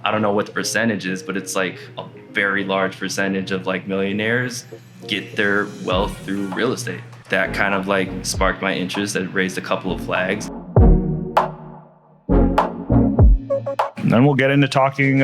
I don't know what the percentage is, but it's like a very large percentage of like millionaires get their wealth through real estate. That kind of like sparked my interest. That raised a couple of flags. And then we'll get into talking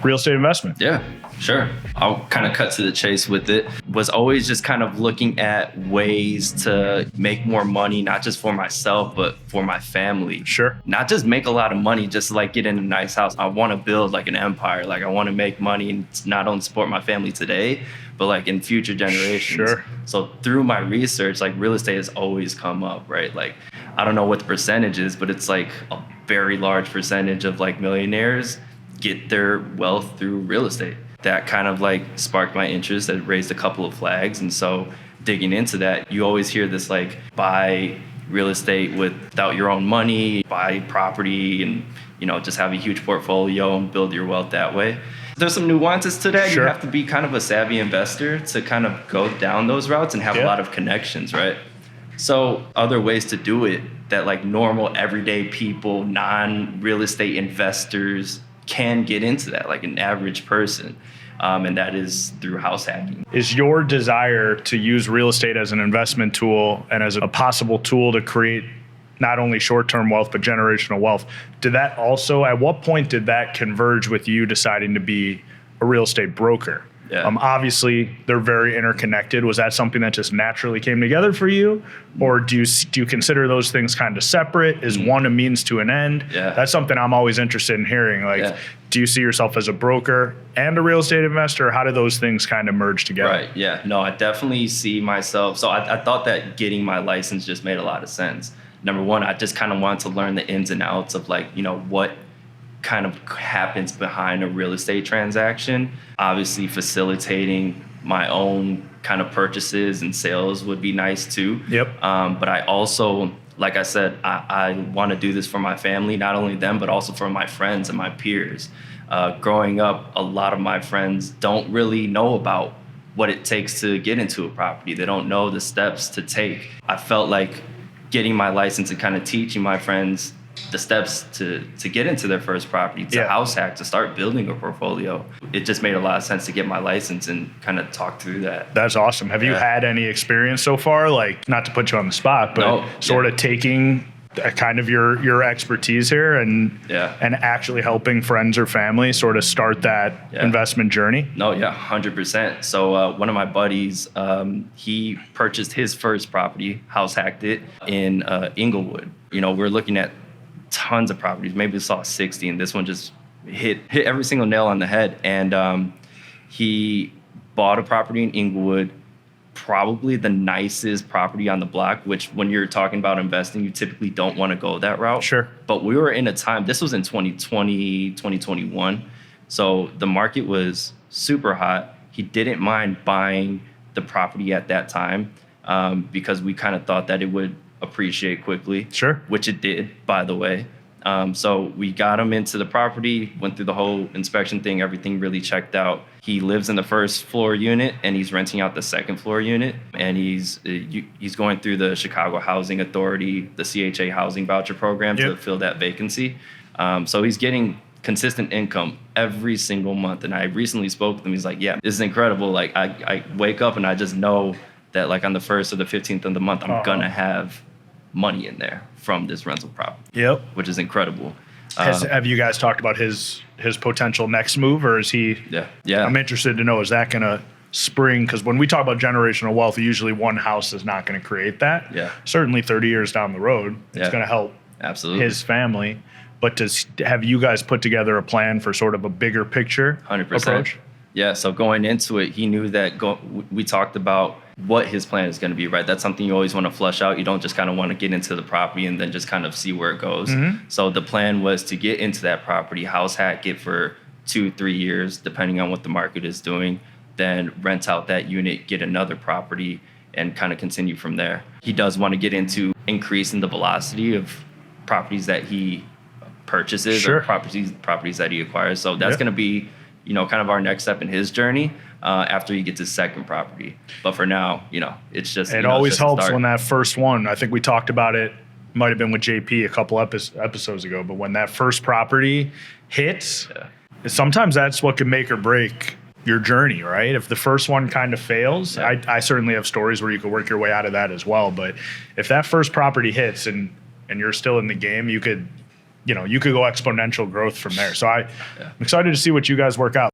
real estate investment. Yeah, sure. I'll kind of cut to the chase with it. Was always just kind of looking at ways to make more money, not just for myself, but for my family. Sure. Not just make a lot of money, just like get in a nice house. I want to build like an empire. Like I want to make money and not only support my family today, but like in future generations. Sure. So through my research, like real estate has always come up, right? Like I don't know what the percentage is, but it's like a very large percentage of like millionaires get their wealth through real estate. That kind of like sparked my interest. That raised a couple of flags. And so digging into that, you always hear this like buy real estate without your own money, buy property and, you know, just have a huge portfolio and build your wealth that way. There's some nuances to that. Sure. You have to be kind of a savvy investor to kind of go down those routes and have a lot of connections, right? So other ways to do it that like normal everyday people, non-real estate investors can get into that, like an average person. And that is through house hacking. Is your desire to use real estate as an investment tool and as a possible tool to create not only short-term wealth, but generational wealth? Did that also, at what point did that converge with you deciding to be a real estate broker? Yeah. Obviously, they're very interconnected. Was that something that just naturally came together for you? Or do you consider those things kind of separate? Is one a means to an end? Yeah. That's something I'm always interested in hearing. Like, do you see yourself as a broker and a real estate investor? How do those things kind of merge together? Right. Yeah. No, I definitely see myself. So I thought that getting my license just made a lot of sense. Number one, I just kind of wanted to learn the ins and outs of like, you know, what kind of happens behind a real estate transaction. Obviously facilitating my own kind of purchases and sales would be nice too. Yep. But I also, like I said, I want to do this for my family, not only them, but also for my friends and my peers. Growing up, a lot of my friends don't really know about what it takes to get into a property. They don't know the steps to take. I felt like getting my license and kind of teaching my friends the steps to get into their first property, to house hack, to start building a portfolio. It just made a lot of sense to get my license and kind of talk through that. That's awesome. Have you had any experience so far? Like, not to put you on the spot, but sort of taking kind of your expertise here and actually helping friends or family sort of start that investment journey? No, 100%. So one of my buddies, he purchased his first property, house hacked it in Inglewood. You know, we're looking at tons of properties. Maybe we saw 60, and this one just hit every single nail on the head. And he bought a property in Inglewood, probably the nicest property on the block, which when you're talking about investing, you typically don't want to go that route. Sure. But we were in a time, this was in 2020, 2021. So the market was super hot. He didn't mind buying the property at that time because we kind of thought that it would appreciate quickly. Sure. Which it did, by the way. So we got him into the property, went through the whole inspection thing, everything really checked out. He lives in the first floor unit and he's renting out the second floor unit. And he's going through the Chicago Housing Authority, the CHA housing voucher program to fill that vacancy. So he's getting consistent income every single month. And I recently spoke with him. He's like, yeah, this is incredible. Like I wake up and I just know that like on the 1st or the 15th of the month, I'm gonna have money in there from this rental property. Yep. Which is incredible. Have you guys talked about his potential next move, or is he? Yeah. I'm interested to know, is that gonna spring? Because when we talk about generational wealth, usually one house is not going to create that. Yeah. Certainly 30 years down the road, it's going to help his family. But have you guys put together a plan for sort of a bigger picture 100%. approach? Yeah, so going into it, he knew that we talked about what his plan is going to be, right? That's something you always want to flush out. You don't just kind of want to get into the property and then just kind of see where it goes. Mm-hmm. So the plan was to get into that property, house hack it for 2-3 years, depending on what the market is doing, then rent out that unit, get another property, and kind of continue from there. He does want to get into increasing the velocity of properties that he purchases or properties that he acquires. So that's going to be, kind of our next step in his journey after he gets his second property. But for now, it's just... It always helps when that first one, I think we talked about it, might have been with JP a couple episodes ago, but when that first property hits, sometimes that's what can make or break your journey, right? If the first one kind of fails, I certainly have stories where you could work your way out of that as well. But if that first property hits and you're still in the game, you could go exponential growth from there. So I'm excited to see what you guys work out.